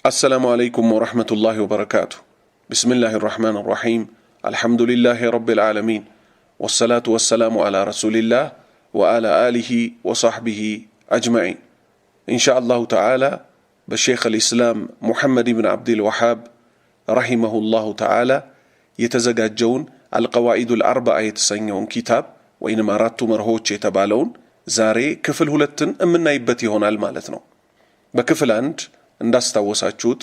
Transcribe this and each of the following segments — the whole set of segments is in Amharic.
السلام عليكم ورحمة الله وبركاته. بسم الله الرحمن الرحيم. الحمد لله رب العالمين، والصلاة والسلام على رسول الله وعلى آله وصحبه أجمعين. إن شاء الله تعالى بالشيخ الإسلام محمد بن عبد الوهاب رحمه الله تعالى يتزجاجون القواعد الأربعة يتسنون كتاب وإنما راتو مرهوش يتبالون زاري كفل هلتن أمنا يبتي هنا المالتنا بكفل عند እንዳስታወሳችሁት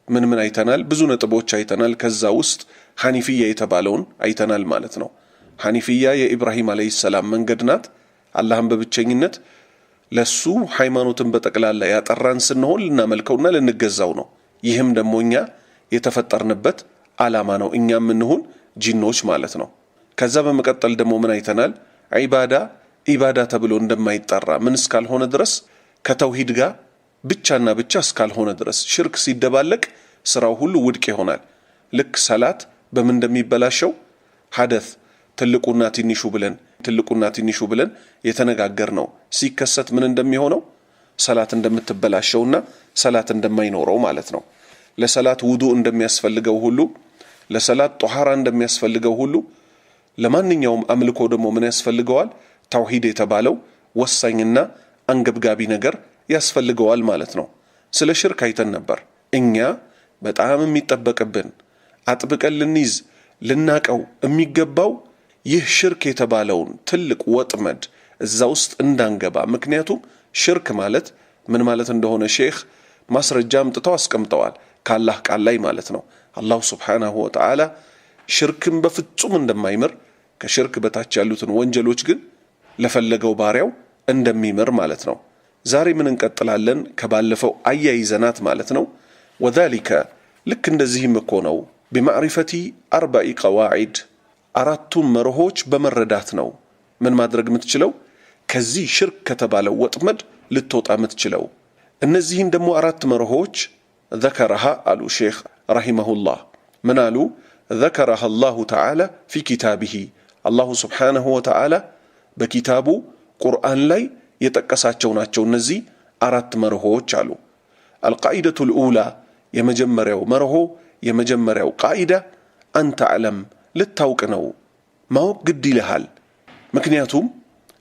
ምን አይተናል? ብዙ ነጥቦች አይተናል። ከዛ ውስጥ ሐኒፊያ የተባለውን አይተናል ማለት ነው። ሐኒፊያ የኢብራሂም አለይሂ ሰላም መንገድ ናት። አላህን በብቸኝነት ለሱ ሃይማኖትን በጠቅላላ ያጠራን ስንሆን ልናመልከውና ልንገዛው ነው። ይህም ደግሞ እኛ የተፈጠርንበት ዓላማ ነው። እኛም እንሁን ጂኖች ማለት ነው። ከዛ በመቀጠል ደግሞ ምን አይተናል? ኢባዳ ተብሎ እንደማይጠራ ምን እስካልሆነ ድረስ ከተውሂድ ጋር ብቻና ብቻ እስካልሆነ ድረስ ሽርክ ሲደባለቅ ስራው ሁሉ ውድቅ ይሆናል። ልክ ሰላት በምን እንደሚበላሸው ሐደስ ትልቁና ትንሹ ብለን የተነጋገርነው ሲከሰት ምን እንደሚሆነው ሰላት እንደምትበላሸውና ሰላት እንደማይኖረው ማለት ነው። ለሰላት ውዱእ እንደሚያስፈልገው ሁሉ ለሰላት ጧሃራ እንደሚያስፈልገው ሁሉ ለማንኛውም አምልኮ ደግሞ ምን ያስፈልገዋል? ተውሂድ የተባለው ወሳኝና አንገብጋቢ ነገር ያስፈልገዋል ማለት ነው። ስለ ሽርክ አይተን ነበር። እኛ በጣም የሚጠበቅብን አጥብቀን ልንይዝ ልናቀው የሚገባው ይህ ሽርክ የተባለውን ትልቅ ወጥመድ እዛ ውስጥ እንዳንገባ። ምክንያቱም ሽርክ ማለት ምን ማለት እንደሆነ ሼኽ ማስረጃ አምጥተው አስቀምጠዋል። ከአላህ ቃል ላይ ማለት ነው። አላሁ ሱብሓነሁ ወተዓላ ሽርክን በፍጹም እንደማይምር፣ ከሽርክ በታች ያሉትን ወንጀሎች ግን ለፈለገው ባሪያው እንደሚምር ማለት ነው። ዛሬ ምን እንቀጥላለን? ከባለፈው አያይዘናት ማለት ነው። ወዛሊከ ልክ እንደዚህም እኮ ነው ቢማዕሪፈቲ አርባኢ ቀዋዒድ አራቱን መርሆች በመረዳት ነው ምን ማድረግ የምትችለው ከዚህ ሽርክ ከተባለው ወጥመድ ልትወጣ የምትችለው። እነዚህን ደግሞ አራት መርሆች ዘከረሃ አሉ ሼኽ ረሂመሁላህ። ምን አሉ? ዘከረሃ አላሁ ተዓላ ፊ ኪታቢሂ አላሁ ስብሓነሁ ወተዓላ በኪታቡ ቁርአን ላይ የጠቀሳቸው ናቸው። እነዚህ አራት መርሆች አሉ። አልቃኢደቱል ኡላ የመጀመሪያው መርሆ የመጀመሪያው ቃኢዳ አንተ አዕለም ልታውቅ ነው፣ ማወቅ ግድ ይልሃል። ምክንያቱም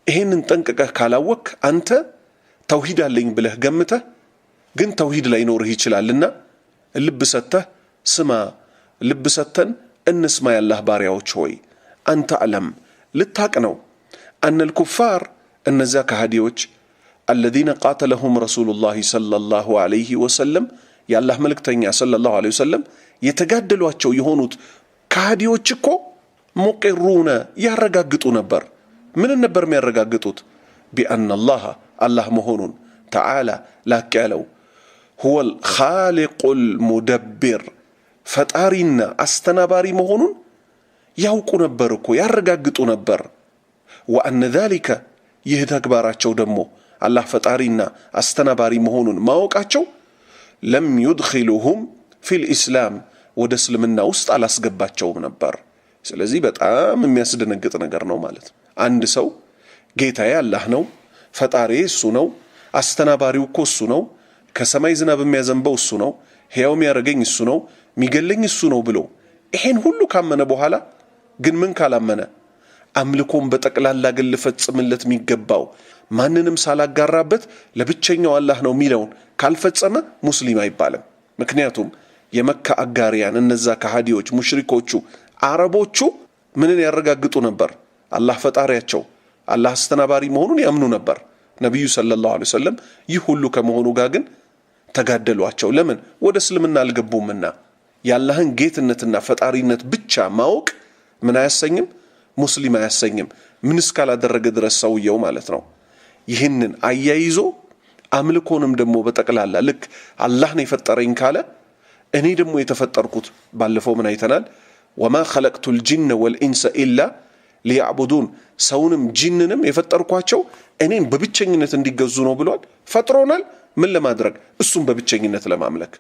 ይሄንን ጠንቅቀህ ካላወቅ አንተ ተውሂድ አለኝ ብለህ ገምተህ ግን ተውሂድ ላይኖርህ ይችላልና ልብ ሰተህ ስማ፣ ልብ ሰተን እንስማ ያላህ ባሪያዎች ሆይ አንተ አዕለም ልታቅ ነው አነል ኩፋር እነዚያ ከሃዲዎች አለዚነ ቃተለሁም ረሱሉላሂ ሰለላሁ ዐለይሂ ወሰለም የአላህ መልእክተኛ ሰለላሁ ዐለይሂ ወሰለም የተጋደሏቸው የሆኑት ከሃዲዎች እኮ ሙቂሩነ ያረጋግጡ ነበር። ምን ነበር የሚያረጋግጡት? ቢአነላህ አላህ መሆኑን ተዓላ ላቅ ያለው ሁወል ኻሊቁል ሙደቢር ፈጣሪና አስተናባሪ መሆኑን ያውቁ ነበር እኮ ያረጋግጡ ነበር። ወአነ ዛሊከ ይህ ተግባራቸው ደግሞ አላህ ፈጣሪና አስተናባሪ መሆኑን ማወቃቸው ለም ዩድኺሉሁም ፊል ኢስላም ወደ እስልምና ውስጥ አላስገባቸውም ነበር። ስለዚህ በጣም የሚያስደነግጥ ነገር ነው ማለት ነው። አንድ ሰው ጌታዬ አላህ ነው፣ ፈጣሪ እሱ ነው፣ አስተናባሪው እኮ እሱ ነው፣ ከሰማይ ዝናብ የሚያዘንበው እሱ ነው፣ ሕያው የሚያደርገኝ እሱ ነው፣ የሚገለኝ እሱ ነው ብሎ ይሄን ሁሉ ካመነ በኋላ ግን ምን ካላመነ አምልኮን በጠቅላላ ግን ልፈጽምለት የሚገባው ማንንም ሳላጋራበት ለብቸኛው አላህ ነው የሚለውን ካልፈጸመ ሙስሊም አይባልም። ምክንያቱም የመካ አጋሪያን እነዛ ከሃዲዎች ሙሽሪኮቹ አረቦቹ ምንን ያረጋግጡ ነበር? አላህ ፈጣሪያቸው አላህ አስተናባሪ መሆኑን ያምኑ ነበር። ነቢዩ ሰለላሁ ዐለይሂ ወሰለም ይህ ሁሉ ከመሆኑ ጋር ግን ተጋደሏቸው። ለምን? ወደ እስልምና አልገቡምና። የአላህን ጌትነትና ፈጣሪነት ብቻ ማወቅ ምን አያሰኝም? ሙስሊም አያሰኝም። ምን እስካላደረገ ድረስ ሰውየው ማለት ነው። ይህንን አያይዞ አምልኮንም ደግሞ በጠቅላላ ልክ አላህ ነው የፈጠረኝ ካለ እኔ ደግሞ የተፈጠርኩት ባለፈው ምን አይተናል? ወማ ኸለቅቱል ጂነ ወልኢንሰ ኢላ ሊያዕቡዱን ሰውንም ጂንንም የፈጠርኳቸው እኔን በብቸኝነት እንዲገዙ ነው ብሏል። ፈጥሮናል ምን ለማድረግ? እሱም በብቸኝነት ለማምለክ።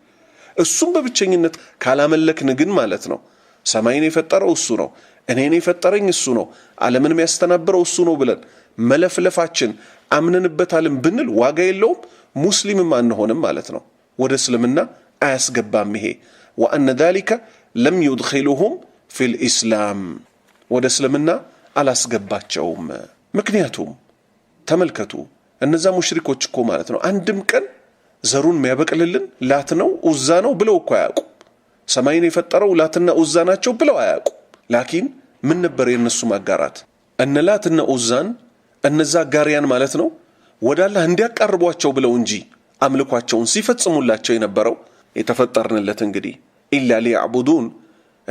እሱም በብቸኝነት ካላመለክን ግን ማለት ነው ሰማይን የፈጠረው እሱ ነው፣ እኔን የፈጠረኝ እሱ ነው፣ ዓለምን የሚያስተናብረው እሱ ነው ብለን መለፍለፋችን አምነንበታልን ብንል ዋጋ የለውም፣ ሙስሊምም አንሆንም ማለት ነው። ወደ እስልምና አያስገባም ይሄ وأن ذلك لم يدخلهم في الإسلام ወደ እስልምና አላስገባቸውም ምክንያቱም ተመልከቱ እነዛ ሙሽሪኮች እኮ ማለት ነው አንድም ቀን ዘሩን የሚያበቅልልን ላት ነው ኡዛ ነው ብለው እኮ አያውቁ ሰማይን የፈጠረው ላትና ኡዛ ናቸው ብለው አያውቁ ላኪን ምን ነበር የነሱ ማጋራት እነ ላትና ኡዛን እነዛ ጋሪያን ማለት ነው ወደ አላህ እንዲያቀርቧቸው ብለው እንጂ አምልኳቸውን ሲፈጽሙላቸው የነበረው የተፈጠርንለት እንግዲህ ኢላ ሊያዕቡዱን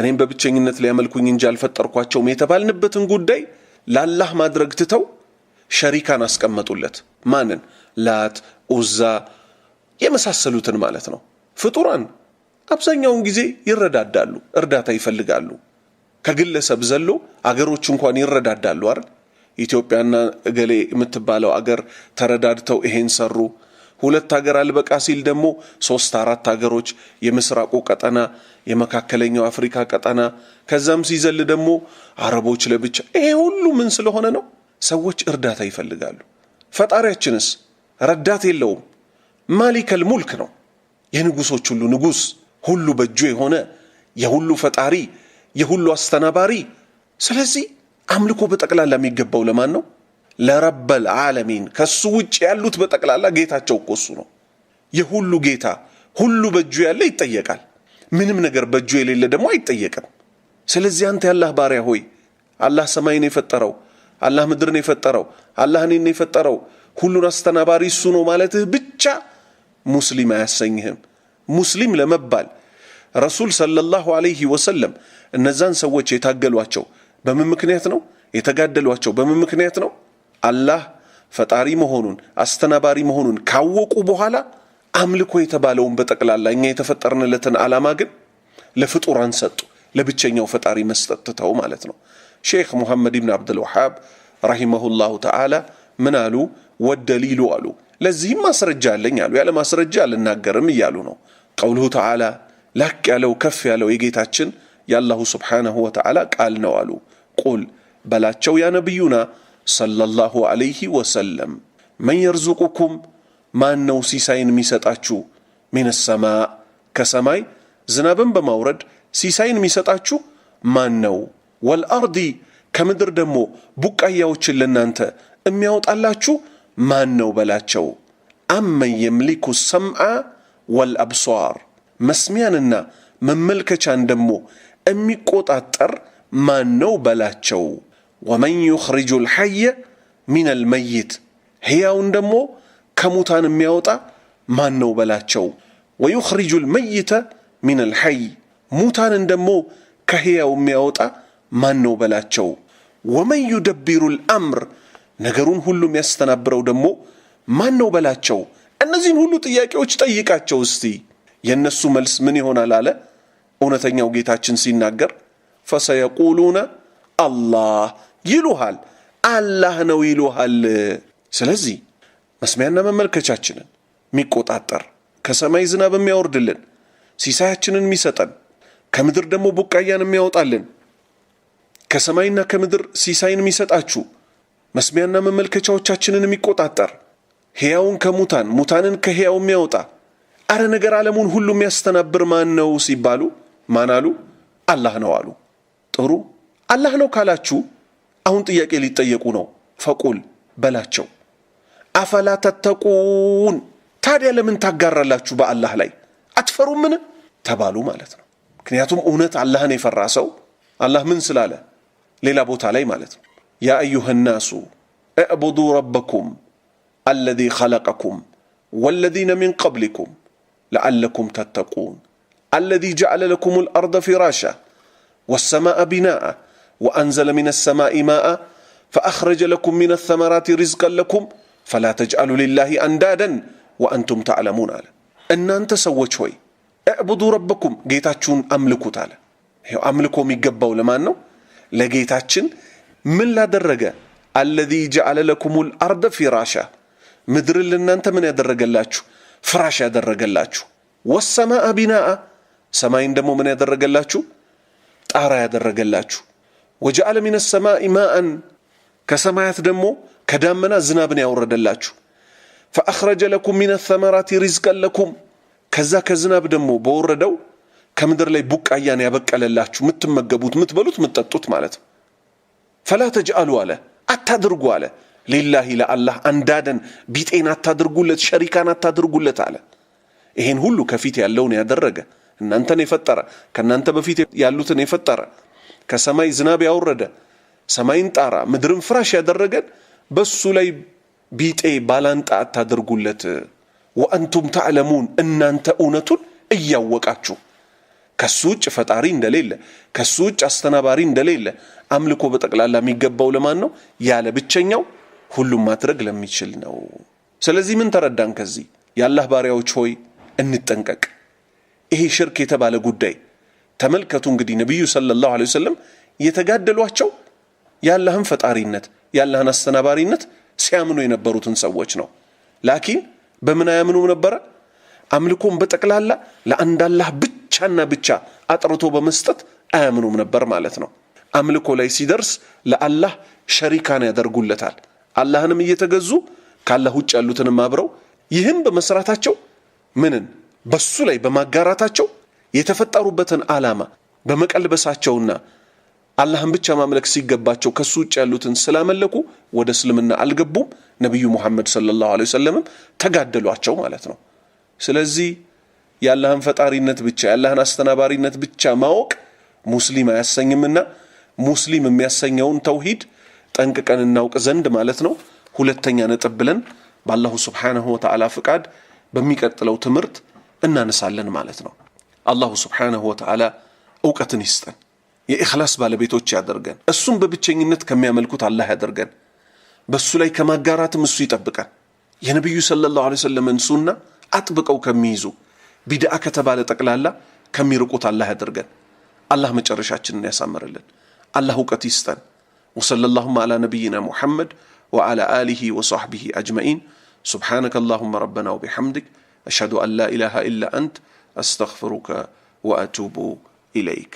እኔም በብቸኝነት ሊያመልኩኝ እንጂ አልፈጠርኳቸውም የተባልንበትን ጉዳይ ለአላህ ማድረግ ትተው ሸሪካን አስቀመጡለት ማንን ላት ኡዛ የመሳሰሉትን ማለት ነው ፍጡራን አብዛኛውን ጊዜ ይረዳዳሉ እርዳታ ይፈልጋሉ ከግለሰብ ዘሎ አገሮች እንኳን ይረዳዳሉ አይደል ኢትዮጵያና እገሌ የምትባለው አገር ተረዳድተው ይሄን ሰሩ ሁለት አገር አልበቃ ሲል ደግሞ 3-4 አገሮች የምስራቁ ቀጠና የመካከለኛው አፍሪካ ቀጠና ከዛም ሲዘል ደግሞ አረቦች ለብቻ ይሄ ሁሉ ምን ስለሆነ ነው ሰዎች እርዳታ ይፈልጋሉ ፈጣሪያችንስ ረዳት የለውም ማሊከል ሙልክ ነው የንጉሶች ሁሉ ንጉስ ሁሉ በእጁ የሆነ የሁሉ ፈጣሪ የሁሉ አስተናባሪ ስለዚህ አምልኮ በጠቅላላ የሚገባው ለማን ነው ለረበል ዓለሚን ከሱ ውጭ ያሉት በጠቅላላ ጌታቸው እኮ እሱ ነው የሁሉ ጌታ ሁሉ በእጁ ያለ ይጠየቃል ምንም ነገር በእጁ የሌለ ደግሞ አይጠየቅም ስለዚህ አንተ ያላህ ባሪያ ሆይ አላህ ሰማይን የፈጠረው አላህ ምድርን የፈጠረው አላህ እኔን የፈጠረው ሁሉን አስተናባሪ እሱ ነው ማለትህ ብቻ ሙስሊም አያሰኝህም ሙስሊም ለመባል ረሱል ሰለላሁ ዐለይሂ ወሰለም እነዛን ሰዎች የታገሏቸው በምን ምክንያት ነው የተጋደሏቸው በምን ምክንያት ነው አላህ ፈጣሪ መሆኑን አስተናባሪ መሆኑን ካወቁ በኋላ አምልኮ የተባለውን በጠቅላላ እኛ የተፈጠርንለትን ዓላማ ግን ለፍጡራን ሰጡ ለብቸኛው ፈጣሪ መስጠትተው ማለት ነው ሼክ ሙሐመድ ኢብኑ አብዱል ወሃብ ረሂመሁላሁ ተዓላ ምን አሉ ወደሊሉ አሉ ለዚህም ማስረጃ አለኝ አሉ ያለ ማስረጃ አልናገርም እያሉ ነው ቀውሉሁ ተዓላ ላቅ ያለው ከፍ ያለው የጌታችን ያላሁ ሱብሓነሁ ወተዓላ ቃል ነው አሉ ቁል በላቸው ያ ነብዩና ሰለላሁ ዐለይሂ ወሰለም መን የርዙቁኩም ማን ነው ሲሳይን የሚሰጣችሁ ሚነ ሰማእ ከሰማይ ዝናብን በማውረድ ሲሳይን የሚሰጣችሁ ማን ነው ወልአርዲ ከምድር ደግሞ ቡቃያዎችን ለናንተ የሚያወጣላችሁ ማን ነው በላቸው አመን የምሊኩ ሰምዐ ወልአብሷር መስሚያንና መመልከቻን ደግሞ የሚቆጣጠር ማን ነው በላቸው ወመን ዩኽሪጁ الحي من الميت ሕያውን ደግሞ ከሙታን የሚያወጣ ማን ነው በላቸው ወዩኽሪጁ الميت من الحي ሙታንን ደግሞ ከሕያው የሚያወጣ ማን ነው በላቸው ወመን يدبر الأمر ነገሩን ሁሉ የሚያስተናብረው ደግሞ ማን ነው በላቸው እነዚህን ሁሉ ጥያቄዎች ጠይቃቸው እስቲ የነሱ መልስ ምን ይሆናል አለ እውነተኛው ጌታችን ሲናገር فسيقولون الله ይሉሃል አላህ ነው ይሉሃል ስለዚህ መስሚያና መመልከቻችንን የሚቆጣጠር ከሰማይ ዝናብ የሚያወርድልን ሲሳያችንን የሚሰጠን ከምድር ደግሞ ቡቃያን የሚያወጣልን ከሰማይና ከምድር ሲሳይን የሚሰጣችሁ መስሚያና መመልከቻዎቻችንን የሚቆጣጠር ሕያውን ከሙታን ሙታንን ከሕያው የሚያወጣ አረ ነገር ዓለሙን ሁሉ የሚያስተናብር ማን ነው ሲባሉ ማን አሉ አላህ ነው አሉ ጥሩ አላህ ነው ካላችሁ አሁን ጥያቄ ሊጠየቁ ነው ፈቁል በላቸው አፈላ ተተቁን ታዲያ ለምን ታጋራላችሁ በአላህ ላይ አትፈሩምን ተባሉ ማለት ነው ምክንያቱም እውነት አላህን የፈራ ሰው አላህ ምን ስላለ ሌላ ቦታ ላይ ማለት ነው ያ አዩሃ الناس اعبدوا ربكم الذي خلقكم والذين من قبلكم لعلكم تتقون الذي جعل لكم الأرض فراشا والسماء بناء وأنزل من السماء ماء فأخرج لكم من الثمرات رزقا لكم فلا تجعلوا لله أندادا وأنتم تعلمون على أن أنت سوّت شوي اعبدوا ربكم جيتاتشون أملكوا تعالى أملكوا ميقبوا لمانو لجيتاتشن من لا درجة الذي جعل لكم الأرض فراشا مدر لنا أنت من يدرج اللاتشو فراشا يدرج اللاتشو والسماء بناء سماين دمو من يدرج اللاتشو طارا يدرج اللاتشو وجعل من السماء ماء كسمايات دمو كدامنا زنابن يورد اللاتشو فأخرج لكم من الثمرات رزقا لكم ከዛ ከዝናብ ደግሞ በወረደው ከምድር ላይ ቡቃያን ያበቀለላችሁ ምትመገቡት ምትበሉት ምትጠጡት ማለት ነው። ፈላ ተጅአሉ አለ አታድርጉ አለ ሊላሂ ለአላህ አንዳደን ቢጤን አታድርጉለት ሸሪካን አታድርጉለት አለ። ይሄን ሁሉ ከፊት ያለውን ያደረገ እናንተን የፈጠረ ከናንተ በፊት ያሉትን የፈጠረ ከሰማይ ዝናብ ያወረደ ሰማይን ጣራ ምድርን ፍራሽ ያደረገን በሱ ላይ ቢጤ ባላንጣ አታድርጉለት። ወአንቱም ተዕለሙን እናንተ እውነቱን እያወቃችሁ ከሱ ውጭ ፈጣሪ እንደሌለ ከሱ ውጭ አስተናባሪ እንደሌለ አምልኮ በጠቅላላ የሚገባው ለማን ነው? ያለ ብቸኛው ሁሉም ማድረግ ለሚችል ነው። ስለዚህ ምን ተረዳን ከዚህ? የአላህ ባሪያዎች ሆይ እንጠንቀቅ። ይሄ ሽርክ የተባለ ጉዳይ ተመልከቱ። እንግዲህ ነብዩ ሰለላሁ ዐለይሂ ወሰለም የተጋደሏቸው የአላህን ፈጣሪነት የአላህን አስተናባሪነት ሲያምኑ የነበሩትን ሰዎች ነው። ላኪን በምን አያምኑም ነበረ? አምልኮን በጠቅላላ ለአንድ አላህ ብቻና ብቻ አጥርቶ በመስጠት አያምኑም ነበር ማለት ነው። አምልኮ ላይ ሲደርስ ለአላህ ሸሪካን ያደርጉለታል። አላህንም እየተገዙ ካላህ ውጭ ያሉትንም አብረው ይህም በመስራታቸው ምንን በሱ ላይ በማጋራታቸው የተፈጠሩበትን ዓላማ በመቀልበሳቸውና አላህን ብቻ ማምለክ ሲገባቸው ከሱ ውጭ ያሉትን ስላመለኩ ወደ እስልምና አልገቡም። ነብዩ መሐመድ ሰለላሁ ዐለይሂ ወሰለም ተጋደሏቸው ማለት ነው። ስለዚህ የአላህን ፈጣሪነት ብቻ የአላህን አስተናባሪነት ብቻ ማወቅ ሙስሊም አያሰኝምና ሙስሊም የሚያሰኘውን ተውሂድ ጠንቅቀን እናውቅ ዘንድ ማለት ነው። ሁለተኛ ነጥብ ብለን በአላሁ ሱብሓነሁ ወተዓላ ፍቃድ በሚቀጥለው ትምህርት እናነሳለን ማለት ነው። አላሁ ሱብሓነሁ ወተዓላ ዕውቀትን ይስጠን፣ የኢኽላስ ባለቤቶች ያደርገን፣ እሱም በብቸኝነት ከሚያመልኩት አላህ ያደርገን፣ በሱ ላይ ከማጋራትም እሱ ይጠብቀን። የነብዩ ሰለላሁ ዐለይሂ ወሰለም ሱና አጥብቀው ከሚይዙ ቢድዓ ከተባለ ጠቅላላ ከሚርቁት አላህ ያደርገን። አላህ መጨረሻችንን ያሳምርልን። አላህ ዕውቀት ይስጠን። ወሰለላሁ ዐላ ነቢይና ሙሐመድ ወዐላ አሊሂ ወሰሕቢሂ አጅመዒን። ሱብሓነከ አላሁመ ረበና ወቢሐምዲክ አሽሀዱ አን ላ ኢላሃ ኢላ አንት አስተግፊሩከ ወአቱቡ ኢለይክ።